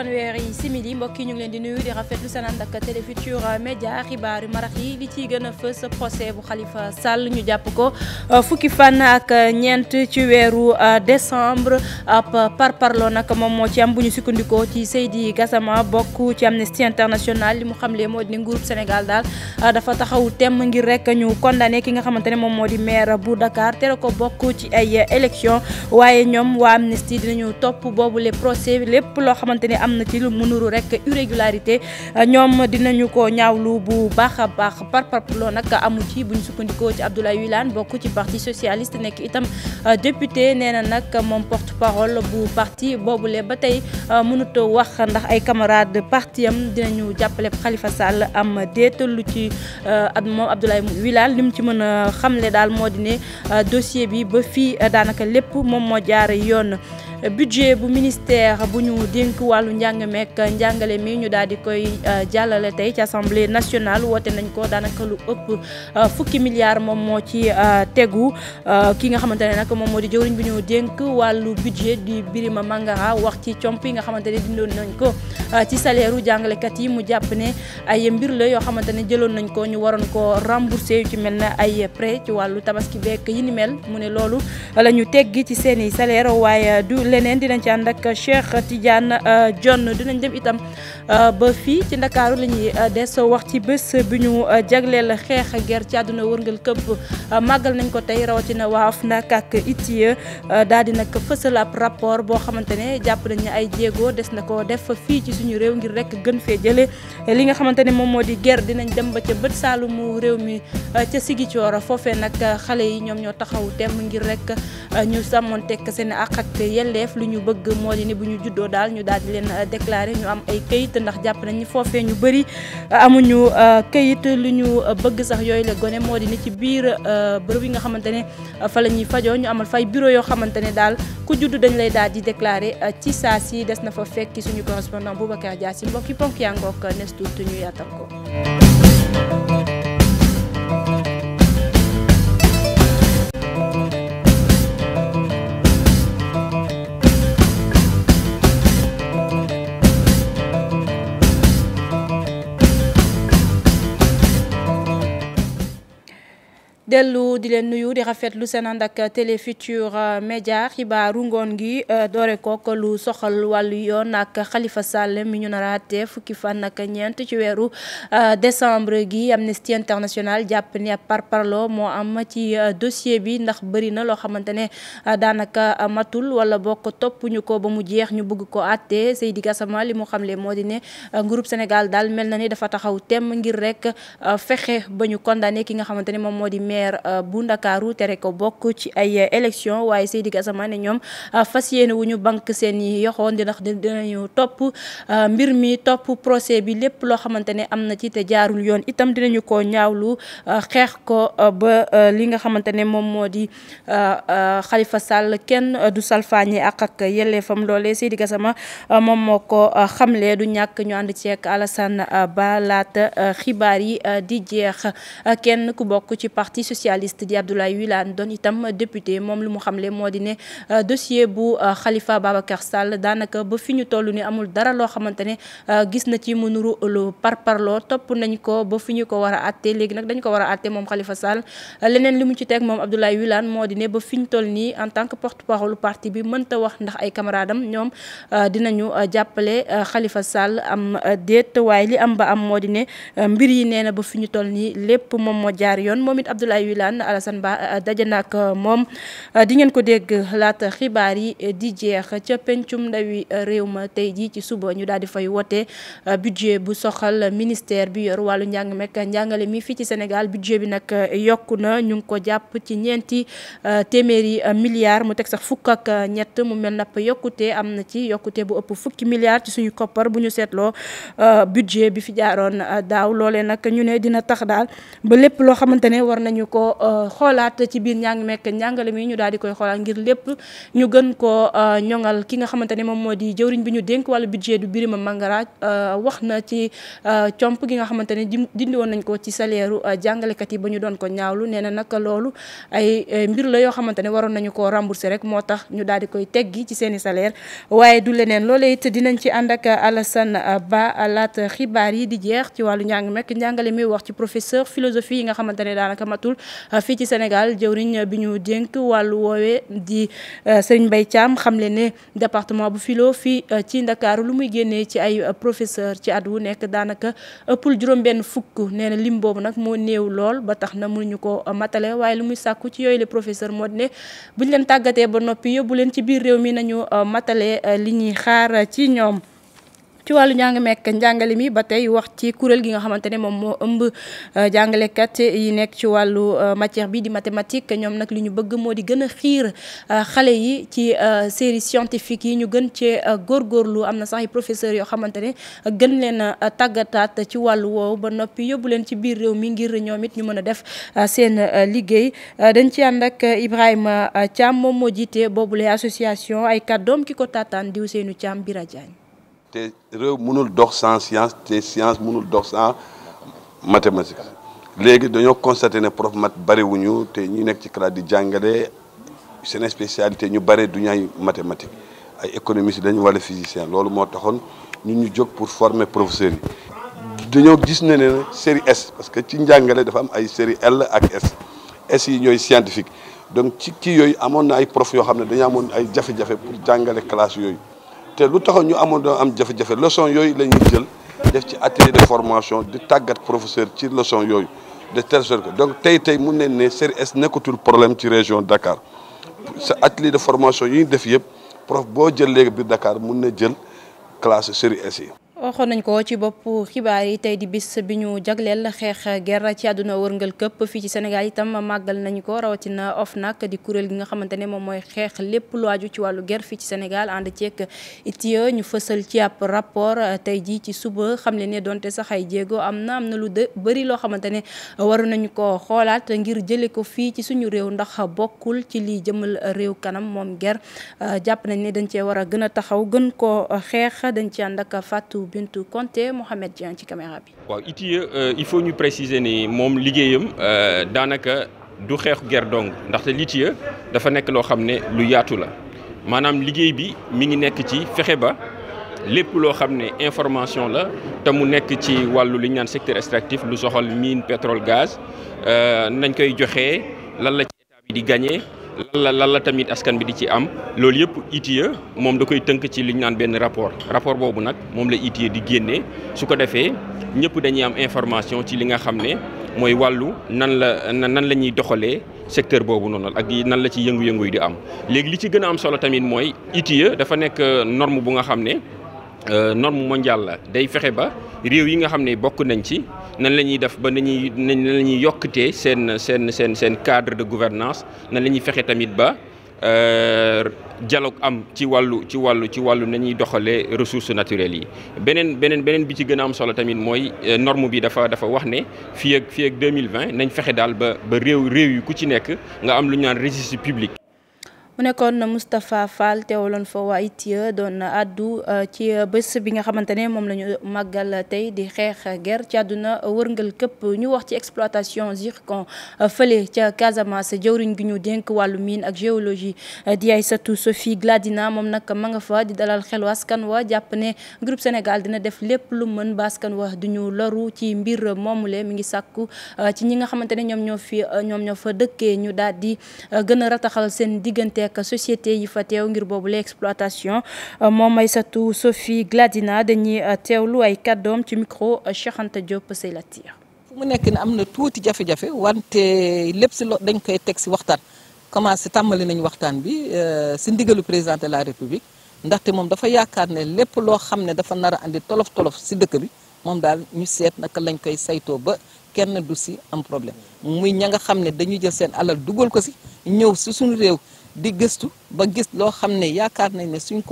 fanweeri simili mbokk yi ñu ngi leen di nuyu di rafetlu seen ànd ak Télé Futurs Médias xibaar yu marax yi li ciy gën a fës procès bu Khalifa Sall ñu jàpp ko fukki fan ak ñeent ci weeru décembre ab parparloo nag moom moo ci am bu ñu sukkandikoo ci Seydi Gassama bokk ci Amnesty International li mu xamle moo di ne nguurub Sénégal daal dafa taxaw temm ngir rek ñu condamné ki nga xamante ne moom moo di maire bu Dakar tere ko bokk ci ay élection waaye ñoom waa Amnesty dinañu topp boobu les procès lépp loo xamante ne am na ci lu mu nuru rek irrégularité ñoom dinañu ko ñaawlu bu baax a baax parparloo nag amu ci bu ñu sukkandikoo ci Abdoulaye Wilane bokk ci parti socialiste nekk itam député nee na nag moom porte parole bu parti boobule ba tey mënut wax ndax ay camarades parti am dinañu jàppale Khalifa Sall am déet lu ci moom Abdoulaye Wilane li mu ci mën a xamle daal moo di ne dossier bi ba fii daanaka lépp moom moo jaar yoon. budget bu ministère bu ñu dénk wàllu njàng meek njàngale mi ñu daal di koy jàllale tey ci assemblée nationale woote nañ ko daanaka lu ëpp fukki milliards moom moo ci tegu ki nga xamante ne nag moom moo di jëwriñ bi ñu dénk wàllu budget di Birima Mangara wax ci comp yi nga xamante ne dindoon nañ ko ci salaire u jàngalekat yi mu jàpp ne ay mbir la yoo xamante ne jëloon nañ ko ñu waroon ko rembourser yu ci mel ne ay prêt ci wàllu tabaski beek yi ni mel mu ne loolu la ñu teggi ci seeni salaire waaye du leneen dinañ ci ànd ak Cheikh Tidiane John dinañ dem itam ba fii ci Ndakaaru la ñuy des wax ci bés bi ñu jagleel xeex guerre ci àdduna wërngal këpp màggal nañ ko tey rawatina waa FNAC ak ITIE daal di nag fësal ab rapport boo xamante ne jàpp nañ ne ay jéego des na ko def fii ci suñu réew ngir rek gën fee jële li nga xamante ne moom moo di guerre dinañ dem ba ca bët saalumu réew mi ca Ziguinchor foofee nag xale yi ñoom ñoo taxaw temm ngir rek ñu sàmmoon tekk seen àq ak yelleef lu ñu bëgg moo di ne bu ñu juddoo daal ñu daal di leen déclaré ñu am ay këyit ndax jàpp nañ ni foofee ñu bëri amuñu këyit lu ñu bëgg sax yooyu la gone moo di ne ci biir bërëb yi nga xamante ne fa la ñuy fajoo ñu amal fay bureau yoo xamante ne daal ku judd dañ lay daal di déclaré ci saa si des na fa fekki suñu correspondant Boubacar Dia si mbokki ponk yaa ngoog nes tuut ñu yaatal ko. dellu di leen nuyu di rafetlu seen ànd ak Télé Futurs Médias xibaaru ngoon gi doore kook lu soxal wàllu yoon ak Khalifa Sall mi ñu naraate fukki fan ak ñeent ci weeru décembre gi Amnesty International jàpp ni parparloo moo am ci dossier bi ndax bëri na loo xamante ne daanaka matul wala bokk toppuñu ko ba mu jeex ñu bëgg ko àtte Seydi Gassama li mu xamle moo di ne groupe Sénégal daal mel na ni dafa taxaw temm ngir rek fexe ba ñu condamné ki nga xamante ne moom moo di maire bu Ndakaaru tere ko bokk ci ay élection waaye Seydi Gassama ne ñoom fas yéene wu ñu banque seen i yoxoon di ndax dinañu topp mbir mi topp procès bi lépp loo xamante ne am na ci te jaarul yoon itam dinañu ko ñaawlu xeex ko ba li nga xamante ne moom moo di Khalifa Sall kenn du salfaañe ak yelleefam loolee Seydi Gassama moom moo ko xamle du ñàkk ñu ànd ceek Alassane Ba laata xibaar yi di jeex kenn ku bokk ci parti socialiste di Abdoulaye Wilane doon itam député moom lu mu xamle moo di ne dossier bu Khalifa Babacar Sall daanaka ba fi ñu toll ni amul dara loo xamante ne gis na ci mu nuru lu parparloo topp nañ ko ba fi ñu ko war a àtte léegi nag dañ ko war a àtte moom Khalifa Sall leneen li mu ci teg moom Abdoulaye Wilane moo di ne ba fi ñu toll nii en tant que porte-parole parti bi mënta wax ndax ay camaradam ñoom dinañu jàppale Khalifa Sall am déet waaye li am ba am moo di ne mbir yi nee na ba fi ñu toll nii lépp moom moo jaar yoon moom it Abdoulaye Wilane Alassane Ba daje na ak moom di ngeen ko dégg laata xibaar yi di jeex ca pencum ndawi réew ma tey jii ci suba ñu daal di fay wote budget bu soxal ministère bi yor wàllu njàng mekk njàngale mi fii ci Sénégal budget bi nag yokku na ñu ngi ko jàpp ci ñeenti téeméeri milliards mu teg sax fukk ak ñett mu mel napp yokkute am na ci yokkute bu ëpp fukki milliards ci suñu koppar bu ñu seetloo budget bi fi jaaroon daaw loolee nag ñu ne dina tax daal ba lépp loo xamante ne war nañu ko xoolaat ci biir njàng mekk njàngale mi ñu daal di koy xoolaat ngir lépp ñu gën koo ñoŋal. Ki nga xamante ne moom moo di jëwriñ bi ñu dénk wàllu budget du Birima Mangara wax na ci comp gi nga xamante ne dindi woon nañ ko ci salaire jàngalekat yi ba ñu doon ko ñaawlu. Nee na nag loolu ay mbir la yoo xamante ne waroon nañu koo rembourser rek moo tax ñu daal di koy teggi ci seeni salaire waaye du leneen loolee it dinañ ci ànd ak Alassane Ba laata xibaar yi di jeex ci wàllu njàng mekk njàngale mi wax ci professeur philosophie yi nga xamante ne daanaka matul fii ci Sénégal. Jëwriñ bi ñu dénk wàllu woowee di Serigne Mbaye Thiam xamle ne département bu philo fii ci Ndakaaru lu muy génnee ci ay professeur ci at wu nekk daanaka ëppul juróom-benn fukk. Nee na lim boobu nag moo néew lool ba tax na mënuñu ko matale waaye lu muy sàkku ci yooyu le professeur moo ne buñ leen tàggatee ba noppi yóbbu leen ci biir réew mi nañu matale li ñuy xaar ci ñoom. ci wàllu njàng mekk njàngale mi ba tey wax ci kuréel gi nga xamante ne moom moo ëmb jàngalekat yi nekk ci wàllu matière bi di mathématique ñoom nag li ñu bëgg moo di gën a xiir xale yi ci série scientifique yi ñu gën cee góorgóorlu. am na sax ay professeurs yoo xamante ne gën leen a tàggataat ci wàllu woowu ba noppi yóbbu leen ci biir réew mi ngir ñoom it ñu mën a def seen liggéey. dañ ci ànd ak Ibrahima Thiam moom moo jiite boobule association ay kàddoom ki ko taataan di Ousseynou Thiam Bira Diagne. te réew mënul dox sans science te science mënul dox sans mathématique léegi dañoo constaté ne prof mat bariwuñu te ñi nekk ci classe di jàngale seen spécialité ñu bare du ñu ay mathématique ay économistes dañu wala physicien loolu moo taxoon ñu jóg pour former professeurs yi. dañoo gis ne série S parce que ci njàngale dafa am ay série L ak S yi ñooy scientifique donc ci kii yooyu amoon na ay prof yoo xam ne dañu amoon ay jafe-jafe pour jàngale classe yooyu. te lu taxoon ñu amoon doon am jafe-jafe leçon yooyu la ñuy jël def ci atelier de formation di tàggat professeur ci leçon yooyu de telle sorte que donc tey mun nañ ne série S nekkatul problème ci région Dakar sa atelier de formation yi ñu def yëpp prof boo jël léegi biir Dakar mun na jël classe série S yi. waxoon nañ ko ci bopp xibaar yi tey di bis bi ñu jagleel xeex guerre ci àdduna wërngal këpp fii ci Sénégal itam màggal nañ ko rawatina OFNAC di kuréel gi nga xamante ne moom mooy xeex lépp lu aju ci wàllu guerre fii ci Sénégal ànd ceeg ITIE ñu fësal ci ab rapport tey jii ci suba xam le ne donte sax ay jéego am na lu bëri loo xamante ne waru nañu ko xoolaat ngir jële ko fii ci suñu réew ndax bokkul ci li jëmal réew kanam moom guerre jàpp nañ ne dañ cee war a gën a taxaw gën koo xeex dañ ci ànd ak Fatou Bintou Conté Mohamed Dieng ci caméra bi. waaw ITIE il faut ñu préciser ni moom liggéeyam daanaka du xeexu guerre dong ndaxte ITIE dafa nekk loo xam ne lu yaatu la maanaam liggéey bi mi ngi nekk ci fexe ba lépp loo xam ne information la te mu nekk ci wàllu li ñu naan secteur extractif lu soxal mine pétrole gaz nañ koy joxe lan la ci état bi di gagné. lan la tamit askan bi di ci am loolu yëpp ITIE moom da koy tënk ci li ñu naan benn rapport boobu nag moom la ITIE di génnee su ko defee ñëpp dañuy am information ci li nga xam ne mooy wàllu nan la ñuy doxalee secteur boobu noonu ak nan la ci yëngu-yëngu yi di am. léegi li ci gën a am solo tamit mooy ITIE dafa nekk norme bu nga xam ne norme mondiale la day fexe ba réew yi nga xam ne bokk nañ ci nan la ñuy def ba nan la ñuy yokkutee seen cadre de gouvernance nan la ñuy fexe tamit ba dialogue am ci wàllu nañuy doxalee ressources naturelles yi. beneen bi ci gën a am solo tamit mooy norme bi dafa wax ne fii ak 2020 nañ fexe daal ba réew yi ku ci nekk nga am lu ñu naan registre public. mu nekkoon Moustapha Fall teewaloon fa waa ITIE doon addu ci bés bi nga xamante ne moom la ñu màggal tey di xeex guerre ci àdduna wërngal këpp ñu wax ci exploitation zircon fële ca Casamance jëwriñ gi ñu dénk wàllu mine ak géologie di Aïssatou Sophie Gladina moom nag ma nga fa di dalal xelu askan wa jàpp ne groupe Sénégal dina def lépp lu mën ba askan wa duñu loru ci mbir moomule mi ngi sàkku ci ñi nga xamante ne ñoom ñoo fa dëkkee ñu daal di gën a rataxal seen diggante ak société yi fa teew ngir boobu la exploitation moom Aïssatou Sophie Gladina dañuy teewlu ay kàddoom ci micro Cheikh Anta Diop Seylatir. fu mu nekk ne am na tuuti jafe-jafe wante lépp si dañ koy teg si waxtaan commencé tàmbali nañ waxtaan bi si ndigalu président de la république ndaxte moom dafa yaakaar ne lépp loo xam ne dafa nar a andi tolof-tolof si dëkk bi moom daal ñu seet naka lañ koy saytoo ba kenn du si am problème muy ña nga xam ne dañuy jël seen alal dugal ko si ñëw si suñu réew di gëstu ba gis loo xam ne yaakaar nañ ne suñ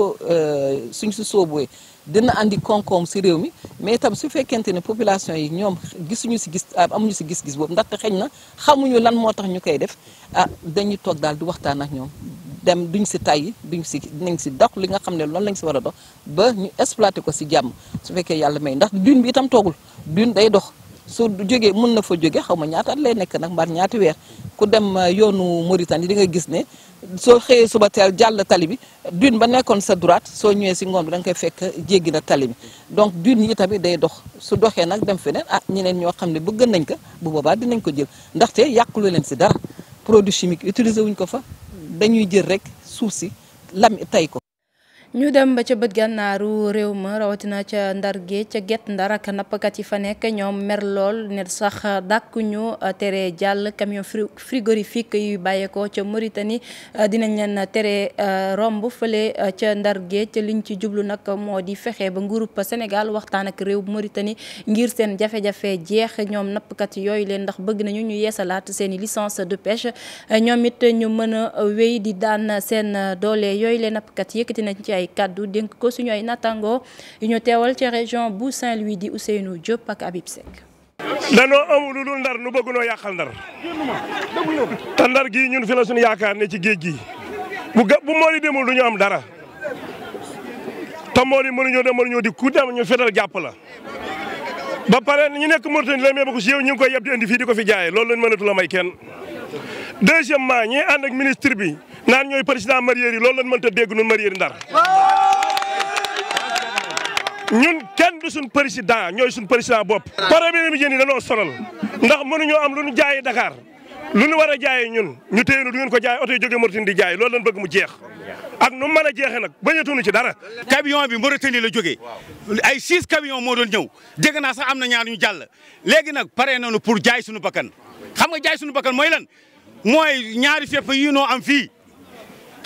si sóobuwee dina andi koom-koom si réew mi mais itam su fekkente ne population yi ñoom gisuñu si amuñu si gis-gis boobu ndaxte xëy na xamuñu lan moo tax ñu koy def dañuy toog daal di waxtaan ak ñoom dem duñ si tàyyi dinañ si dox li nga xam ne loolu lañ si war a dox ba ñu exploité ko si jàmm su fekkee yàlla may ndax dune bi itam toogul dune day dox su jógee mun na fa jóge xaw ma ñaata at lay nekk nag mbaar ñaati weer ku dem yoonu Mauritanie di nga gis ne soo xëyee suba teel jàll tali bi dune ba nekkoon sa droite soo ñëwee si ngoon bi da nga koy fekk jéggi na tali bi donc dune yi tamit day dox su doxee nag dem feneen ñeneen ñoo xam ne bëgg nañ ko bu boobaa dinañ ko jël ndaxte yàqulu leen si dara produit chimique utiliser wuñ ko fa dañuy jël rek suuf si lam tay ko. ñu dem ba ca bët gànnaaru réew ma rawatina ca ndar géej ca Guet Ndar ak nappkat yi fa nekk ñoom mer lool ne sax dàkk ñu tere jàll camion frigorifique yu bàyyeekoo ca Mauritanie dinañ leen tere romb fële ca ndar géej liñ ci jublu nag moo di fexe ba nguurub Sénégal waxtaan ak réew Mauritanie ngir seen jafe-jafe jeex ñoom nappkat yooyu leen ndax bëgg nañu ñu yeesalaat seen i licence de pêche ñoom it ñu mën a wéy di daan seen doole yooyu leen nappkat yëkkati nañ ci ay kaddu dénk ko suñu ay natango yu ñu teewal ci région bu Saint-Louis di Ousseynou Diop ak Habib Seck. danoo amul lu dul ndar nu bëgg noo yàqal ndar te ndar gii ñun fi la suñu yaakaar ne ci géej gi bu moo di demul du ñu am dara te moo di mënuñoo di ku dem ñu fetal jàpp la ba pare ñu nekk Mauritanie la mais ba ko si yow ñu ngi koy yeb di indi fii di ko fi jaayee loolu lañ mënatu la may kenn. deuxièmement ñi ànd ak ministre bi naan ñooy président mareyeur yi loolu lañ mënta dégg ñun mareyeur ndar ñun kenn du suñ président ñooy suñ président bopp. problème bi jën yi dañoo sonal ndax mënuñoo am lu ñu jaayee Dakar lu ñu war a jaayee ñun ñu téye du ngeen ko jaay oto yi jógee Mauritanie di jaay loolu lañ bëgg mu jeex ak nu mu mën a jeexee nag bañatuñu ci dara. camion bi Mauritanie la jógee ay 6 camions moo doon ñëw dégg naa sax am na ñaar ñu jàll léegi nag pare nañu pour jaay suñu bakkan xam nga jaay suñu bakkan mooy lan mooy ñaari fépp yi noo am fii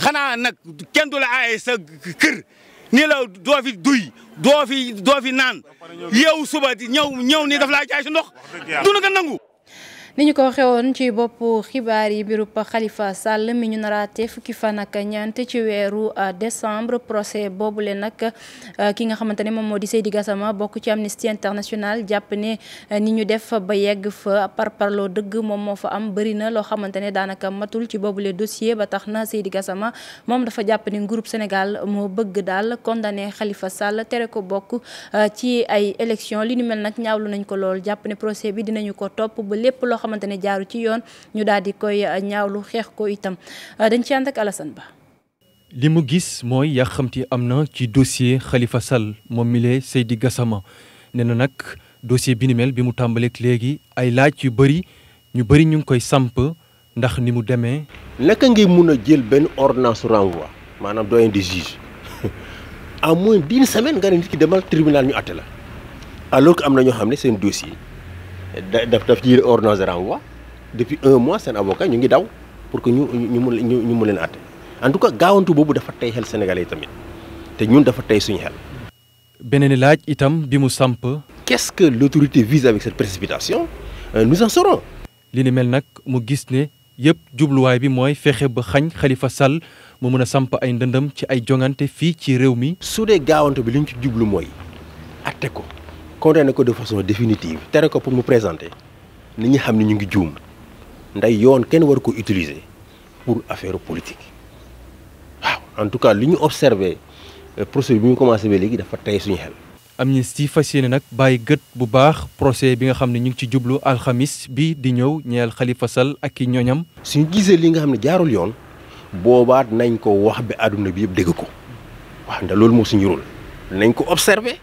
xanaa nag kenn du la aaye sa kër ni la doo fi duy doo fi naan yow suba ñëw ni daf laa jaay su ndox du na ko nangu. ni ñu ko xewoon ci boppu xibaar yi birub Khalifa Sall mi ñu naraate fukki fan ak ñeent ci weeru décembre procès boobule nag ki nga xamante ne moom moo di Seydi Gassama bokk ci Amnesty International jàpp ne ni ñu def ba yegg fa parparloo dëgg moom moo fa am bëri na loo xamante ne daanaka matul ci boobule dossier ba tax na Seydi Gassama moom dafa jàpp ne groupe Sénégal moo bëgg daal condamné Khalifa Sall tere ko bokk ci ay élection li nu mel nag ñaawlu nañ ko lool jàpp ne procès bi dinañu ko topp ba lépp loo xamante ne jaaru ci yoon ñu daal di koy ñaawlu xeex ko itam dañ ci ànd ak Alassane Ba. li mu gis mooy yàqamti am na ci dossier Khalifa Sall moom mi lee Seydi Gassama nee na nag dossier bi ni mel bi mu tàmbaleek léegi ay laaj yu bëri ñu ngi koy samp ndax ni mu demee. naka ngay mun a jël benn ordonnance renvoi maanaam doyen des juges en moins d'1 semaine nga ne nit ki demal tribunal ñu àtte la alors que am na ñoo xam ne seen dossier. daf ci ordonnance de renvoi depuis 1 mois seen avocat ñu ngi daw pour que ñu mun leen àtte en tout cas gaawantu boobu dafa tey xel Sénégalais yi tamit te ñun dafa tey suñu xel. beneen laaj itam bi mu samp. qu'est-ce que l'autorité vise avec cette précipitation nous en saurons. li ni mel nag mu gis ne yëpp jubluwaay bi mooy fexe ba xañ Khalifa Sall mu mën a samp ay ndëndam ci ay jongante fii ci réew mi. su dee gaawantu bi li ñu ci jublu mooy àtte ko. condamné ko de façon définitive tere ko pour mu présenter nit ñi xam ne ñu ngi juum nday yoon kenn war ko utiliser pour affaire politique waaw en tout cas li ñu observé procédure bi ñu commencé ba léegi dafa tey suñu xel. Amnesty fas yéene nag bàyyi gët bu baax procès bi nga xam ne ñu ngi ci jublu alxamis bi di ñëw ñeel Khalifa Sall ak i ñooñam. suñu gisee li nga xam ne jaarul yoon boobaat nañ ko wax ba àdduna bi yëpp dégg ko wax ndax loolu moo suñu rôle nañ ko observé.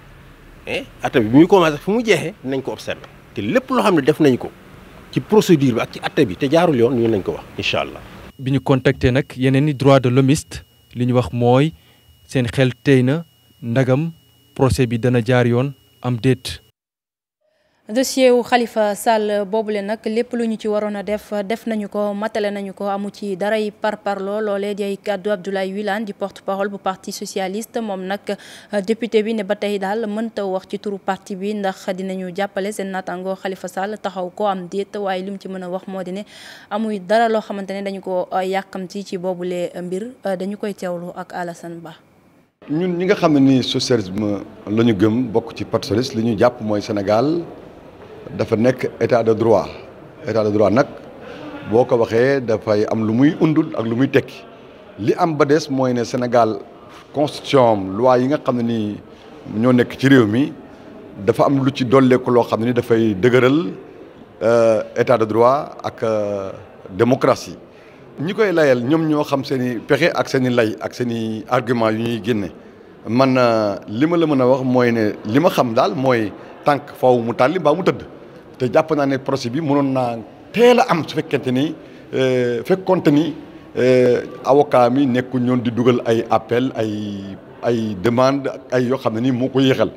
atte bi muy commencé fu mu jeexee nañ ko observé te lépp loo xam ne def nañ ko ci procédure bi ak ci atte bi te jaarul yoon ñu nañ ko wax incha allah. bi ñu contacté nag yeneen i droit de l'hommiste li ñu wax mooy seen xel tey na ndagam procès bi dana jaar yoon am déet. dossier wu Khalifa Sall boobule nag lépp lu ñu ci waroon a def nañu ko matale nañu ko amu ci daray parparloo loolee di ay kàddu Abdoulaye Wilane di porte-parole bu parti socialiste moom nag député bi ne ba tey daal mënta wax ci turu parti bi ndax dinañu jàppale seen naataango Khalifa Sall taxaw ko am déet waaye li mu ci mën a wax moo di ne amuy dara loo xamante ne dañu ko yàkkamti ci boobule mbir dañu koy teewlu ak Alassane Ba. ñun ñi nga xam ne ni socialisme la ñu gëm bokk ci parti socialiste li ñu jàpp mooy Sénégal dafa nekk état de droit nag boo ko waxee dafay am lu muy undul ak lu muy tekki li am ba des mooy ne Sénégal constitution am loi yi nga xam ne ni ñoo nekk ci réew mi dafa am lu ci dolleeku loo xam ne ni dafay dëgëral état de droit ak démocratie ñi koy layal ñoom ñoo xam seen i pexe ak seen i lay ak seen i argument yu ñuy génne man li ma la mën a wax mooy ne li ma xam daal mooy tànk faw mu tàlli mbaa mu tëdd te jàpp naa ne procès bi mënoon naa teel a am su fekkente ni fekkonte ni avocat mi nekkul ñoon di dugal ay appel ay demande ay yoo xam ne ni moo ko yéexal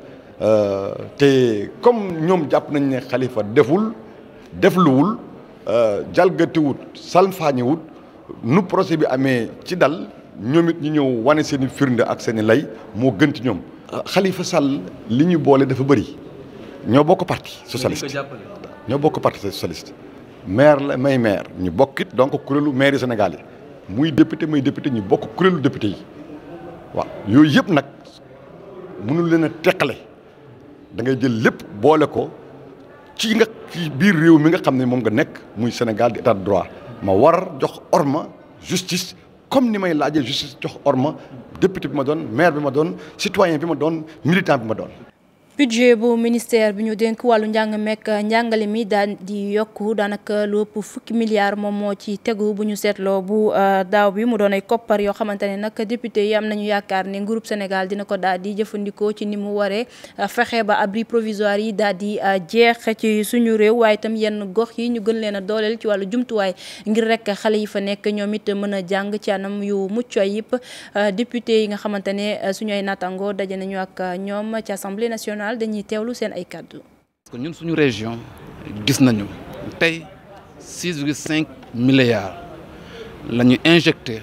te comme ñoom jàpp nañ ne Khalifa defluwul jalgatiwut salfaañiwut nu procès bi amee ci dal ñoom it ñu ñëw wane seen i firnde ak seen i lay moo gën ci ñoom. Khalifa Sall li ñu boole dafa bëri ñoo bokk parti socialiste maire la may maire ñu bokkit donc kuréelu maire yi Sénégal yi muy député may député ñu bokk kuréelu député yi waaw yooyu yëpp nag mënul leen a teqale da ngay jël lépp boole ko ci biir réew mi nga xam ne moom nga nekk muy Sénégal di état de droit ma war jox orma justice comme ni may laajee justice jox orma député bi ma doon maire bi ma doon citoyen bi ma doon militant bi ma doon. budget bu ministère bi ñu dénk wàllu njàng mekk njàngale mi daal di yokku daanaka lu ëpp fukki milliards moom moo ci tegu bu ñu seetloo bu daaw bi mu doon ay koppar yoo xamante ne nag député yi am nañu yaakaar ne groupe Sénégal dina ko daal di jëfandikoo ci ni mu waree fexe ba abri provisoire yi daal di jeex ci suñu réew waaye itam yenn gox yi ñu gën leen a dooleel ci wàllu jumtuwaay ngir rek xale yi fa nekk ñoom it mën a jàng ci anam yu mucc ayib député yi nga xamante ne suñu ay naataango daje nañu ak ñoom ci assemblée nationale. dañuy teewlu seen ay kàddu. parce que ñun suñu région gis nañu tey 6,5 milliards la ñu injecté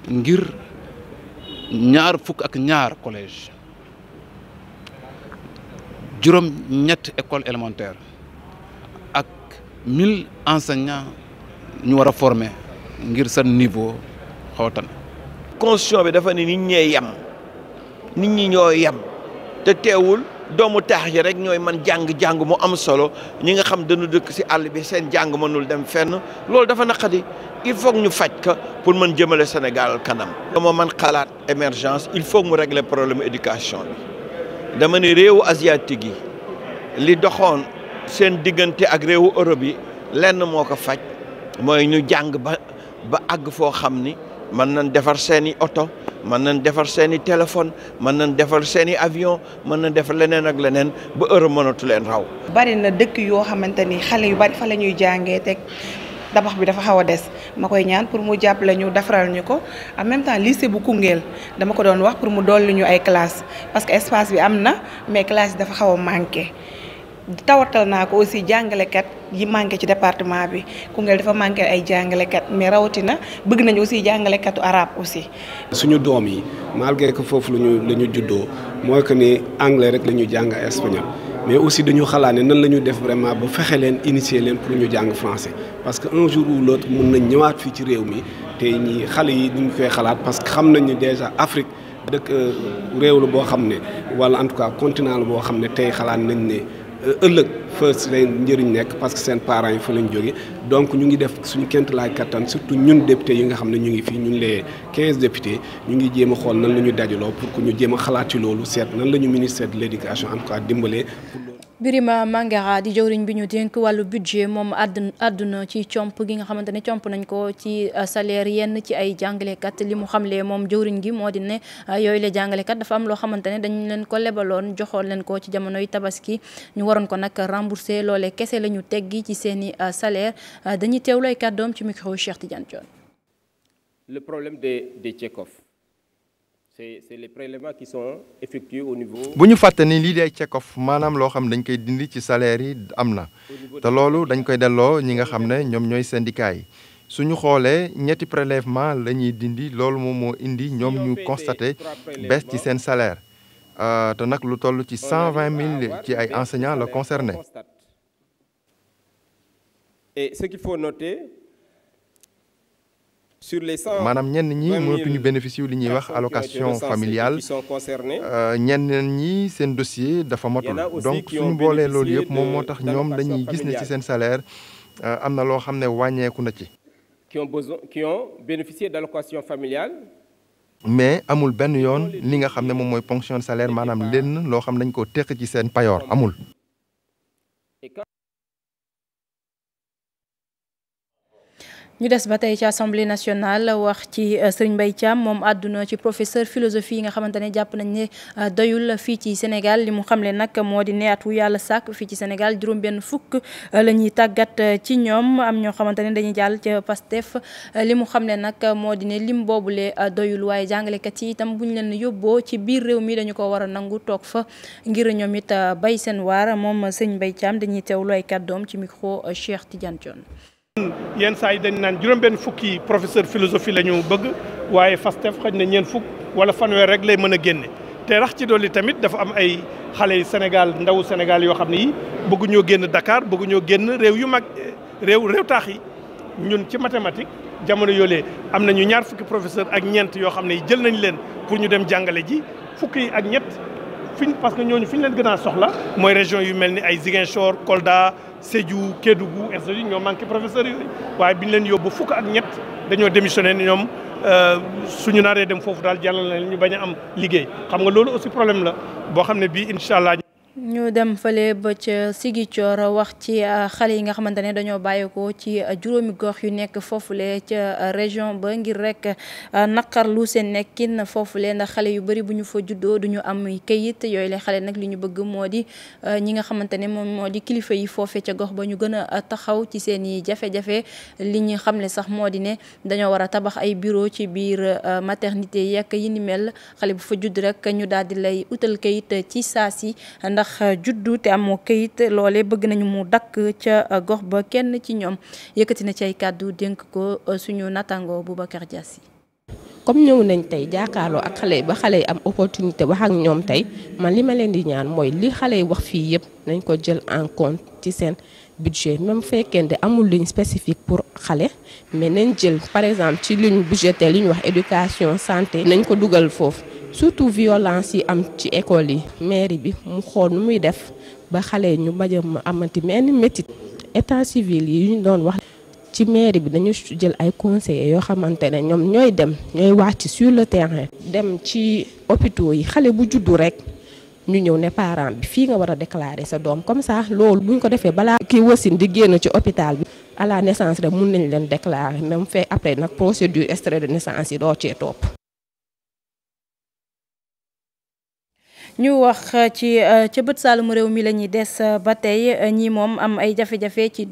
ngir fukk ak ñaar collège juróom-ñett école élémentaire ak 1000 enseignants ñu war a former ngir seen niveau xawtan. constitution bi dafa ne nit ñee yem nit ñi ñoo yem. te teewul doomu taax yi rek ñooy man jàng mu am solo ñi nga xam dañu dëkk ci àll bi seen jàng mënul dem fenn loolu dafa naqadi il faut ñu faj ka pour mën jëmale Sénégal kanam. dama man xalaat émergence il faut mu régler problème éducation bi dama ne réewu asiatique yi li doxoon seen diggante ak réewu Europe yi lenn moo ko faj mooy ñu jàng ba àgg foo xam ni mën nañ defar seeni oto mën nañ defar seeni téléphone mën nañ defar seeni avion mën nañ defar leneen ak leneen ba heure mënatu leen raw. bari na dëkk yoo xamante ni xale yu bari fa la ñuy jàngee teg tabax bi dafa xaw a des ma koy ñaan pour mu jàppale ñu defaral ñu ko en même temps lycée bu Koungheul dama ko doon wax pour mu dolli ñu ay classes parce que espace bi am na mais classe yi dafa xaw a manqué. tawatal naa ko aussi jàngalekat yi manqué ci département bi Koungheul dafa manqué ay jàngalekat mais rawatina bëgg nañu aussi jàngalekatu arabe aussi. suñu doom yi malgré que foofu la ñu juddoo mooy que ni anglais rek la ñu jàng espagnol mais aussi dañu xalaat ne nan la ñu def vraiment ba fexe leen initier leen pour ñu jàng français parce que un jour ou l'autre mun nañ ñëwaat fii ci réew mi te ñi xale yi ñu ngi koy xalaat parce que xam nañ ni déjà Afrique dëkk réew la boo xam ne wala en tout cas continent la boo xam ne tey xalaat nañ ne. ëllëg fa seen njëriñ nekk parce que seen parents yi fa lañ jóge donc ñu ngi def suñu kent laay kattan surtout ñun députés yi nga xam ne ñu ngi fii ñun les 15 députés ñu ngi jéem a xool nan la ñu dajaloo pour que ñu jéem a xalaat ci loolu seet nan la ñu ministère de l'éducation en tout cas dimbalee. Birima Mangara di jawriñ bi ñu dénk wàllu budget moom àdduna ci comp gi nga xamante ne comp nañ ko ci salaire yenn ci ay jàngalekat li mu xamle moom jawriñ gi moo di ne yooyu la jàngalekat dafa am loo xamante ne dañ leen ko lebaloon joxoon leen ko ci jamonoy tabaski ñu waroon ko nag rembourser loolee kese la ñu teggi ci seeni salaire dañuy teewlu ay kàddoom ci micro Cheikh Tidiane Dione. Le problème des check-off. C'est les prélèvements qui sont effectués au niveau. bu ñu fàtte ni lii di ay check-off maanaam loo xam dañ koy dindi ci salaire yi am na te loolu dañ koy delloo ñi nga xam ne ñoom ñooy syndicat yi suñu xoolee ñetti prélèvement la ñuy dindi loolu moom moo indi ñoom ñu constaté baisse ci seen salaire te nag lu toll ci 120 000 ci ay enseignants la concerné. Et ce qu'il faut noter, maanaam ñenn ñi mënatuñu bénéficier li ñuy wax allocation familiale ñenn ñi seen dossier dafa matul donc suñu boolee loolu yëpp moom moo tax ñoom dañuy gis ne ci seen salaire am na loo xam ne wàññeeku na ci. qui ont bénéficié d'allocation familiale. mais amul benn yoon li nga xam ne moom mooy ponction de salaire maanaam lenn loo xam ne dañ ko teq ci seen payoor amul. ñu des ba tey ci assemblée nationale wax ci Serigne Mbaye Thiam moom àdduna ci professeur philosophie yi nga xamante ne jàpp nañ ne doyul fii ci Sénégal li mu xamle nag moo di ne at wu yàlla sàkk fii ci Sénégal juróom-benn fukk la ñuy tàggat ci ñoom am ñoo xamante ne dañuy jàll ca Pastef li mu xamle nag moo di ne lim boobule doyul waaye jàngalekat yi itam bu ñu leen yóbboo ci biir réew mi dañu ko war a nangu toog fa ngir ñoom it bay seen waar moom Serigne Mbaye Thiam dañuy teewlu ay kàddoom ci micro Cheikh Tidiane Dione. yenn saa yi dañ naan juróom-benn fukki professeur philosophie la ñu bëgg waaye FASTEF xëy na ñeent fukk wala fanweer rek lay mën a génne te rax ci dolli tamit dafa am ay xale yu Sénégal ndawu Sénégal yoo xam ne yi bëgguñoo génn Dakar bëgguñoo génn réew yu mag réew taax yi ñun ci mathématique jamono yoolee am nañu ñaar fukki professeur ak ñeent yoo xam ne jël nañ leen pour ñu dem jàngale ji fukki yi ak ñett parce que ñooñu fi ñu leen gën a soxla mooy région yu mel ni ay Ziguinchor Kolda Sédhiou Kédougou et cetera ñoo manqué professeurs yooyu waaye bi ñu leen yóbbu fukk ak ñett dañoo démissionné ñoom suñu naree dem foofu daal jàllal na ñu bañ a am liggéey xam nga loolu aussi problème la boo xam ne bii incha allah. ñu dem fële ba ca Ziguinchor wax ci xale yi nga xamante ne dañoo bàyyeekoo ci juróomi gox yu nekk foofule ca région ba ngir rek naqarlu seen nekkin foofule ndax xale yu bëri bu ñu fa juddoo duñu am kayit yooyu la xale nag li ñu bëgg moo di ñi nga xamante ne moom moo di kilifa yi foofe ca gox ba ñu gën a taxaw ci seen i jafe-jafe li ñu xamle sax moo di ne dañoo war a tabax ay bureau ci biir maternité yeeg yi ni mel xale bu fa judd rek ñu daal di lay utal kayit ci saa si ndax juddu te amoo kayit loole bëgg nañu mu dakk ca gox ba kenn ci ñoom yëkkati na ci ay kàddu dénk ko suñu natango Boubacar Diassi. comme ñëw nañ tey jàkkaarloo ak xale yi ba xale yi am opportunité wax ak ñoom tey man li ma leen di ñaan mooy li xale yi wax fii yëpp nañ ko jël en compte ci seen budget même fekkente amul ligne spécifique pour xale mais nañ jël par exemple ci ligne budgétaire li ñu wax éducation santé nañ ko dugal foofu. surtout violence yi am ci école yi mairie bi mu xool nu muy def ba xale yi ñu bañ a amati benn métit état civil yi ñu doon wax ci mairie bi dañu jël ay conseillers yoo xamante ne ñoom ñooy dem ñooy wàcc sur le terrain dem ci hôpitaux yi xale bu juddu rek ñu ñëw ne parent bi fii nga war a déclarer sa doom comme ça loolu buñ ko defee balaa kii wasin di génn ci hôpital bi à la naissance rek mun nañ leen déclarer même fait après nag procédure extrait de naissance yi doo cee topp. ñu wax ci ca bët saalum réew mi la ñuy des ba tey ñi moom am ay jafe-jafe ci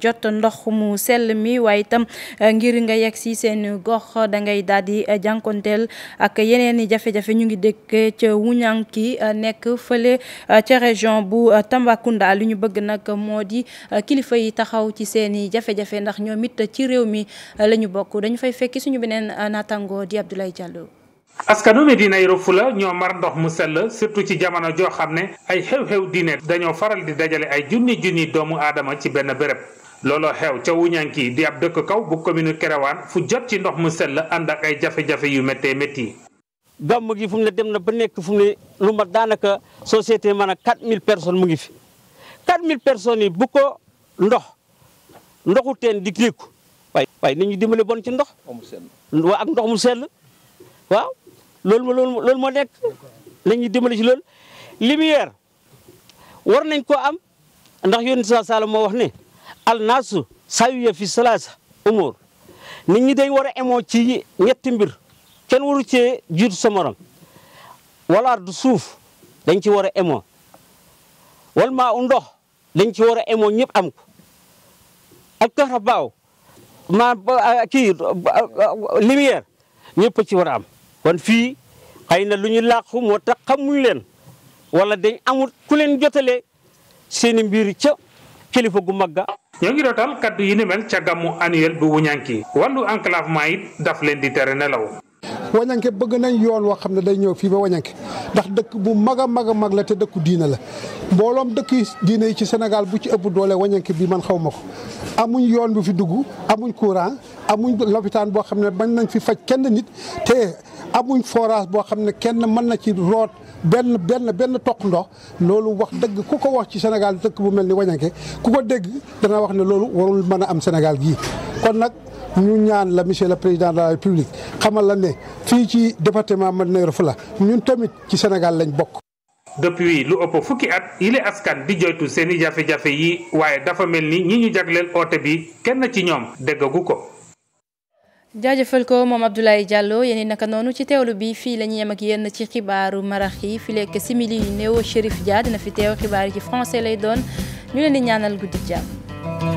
jot ndox mu sell mi waaye itam ngir nga yegg si seen gox da ngay daal di jànkonteel ak yeneen i jafe-jafe ñu ngi dëkk ca Wuñanki nekk fële ca région bu Tambacounda li ñu bëgg nag moo di kilifa yi taxaw ci seen i jafe-jafe ndax ñoom it ci réew mi la ñu bokk dañu fay fekki suñu beneen naataango di Abdoulaye Diallo. askanu Médina Yoro Foulah ñoo mar ndox mu sell surtout ci jamono joo xam ne ay xew-xew diine dañoo faral di dajale ay junni doomu aadama ci benn béréb looloo xew ca Wuñanki di ab dëkk kaw bu commune Kéréwan fu jot ci ndox mu sell ànd ak ay jafe-jafe yu méttee métti. gàmm gi fu mu ne dem na ba nekk fu mu ne lu mat daanaka société man a 4000 personnes mu ngi fi 4000 personnes yi bu ko ndoxu teen di kéeku waaye nit ñi dimbale bon ci ndox. waa ak ndox mu sell waaw. loolu moo nekk la ñuy dimbali ci loolu lumière war nañ koo am ndax yonent saa sala moo wax ne al naasu sawiya fi salaasa umur nit ñi dañ war a emoo ci ñetti mbir kenn waru cee jiitu sa morom wala du suuf dañ ci war a emoo wal maa u ndox dañ ci war a emoo ñëpp am ko ak kahrabaaw lumière ñëpp ci war a am kon fii xëy na lu ñu làqu moo tax xamuñ leen wala dañ amul ku leen jotale seeni mbir ca kilifa gu magga ñoo ngi dootal kaddu yi ni mel ca gàmmu annuel bu Wuñanki wàllu enclavement it daf leen di tere nelaw Wañanke bëgg nañ yoon woo xam ne day ñëw fii ba Wañanke ndax dëkk bu mag a mag la te dëkku diina la mbooloom dëkk diina yi ci Sénégal bu ci ëpp doole Wañanke bi man xaw ma ko amuñ yoon bu fi dugg amuñ courant amuñ lopitaan boo xam ne bañ nañ fi faj kenn nit te amuñ forage boo xam ne kenn mën na ci root benn toq ndox loolu wax dëgg ku ko wax ci Sénégal dëkk bu mel ni Wañanke ku ko dégg dana wax ne loolu warul mën a am Sénégal gii kon nag ñu ñaan la monsieur le président de la République xamal la ne fii ci département Médina Yoro Foulah ñun tamit ci Sénégal lañ bokk. depuis lu ëpp fukki at yile askan di joytu seeni jafe-jafe yi waaye dafa mel ni ñi ñu jagleel oote bi kenn ci ñoom déggagu ko. jaajëfal ko moom Abdoulaye Diallo yéen naka noonu ci teewlu bi fii la ñu yem ak yéen ci xibaaru marax yi fi lekk simili yu néew Chérif Dia dina fi teew xibaar yi ci français lay doon ñu leen di ñaanal guddi jàmm.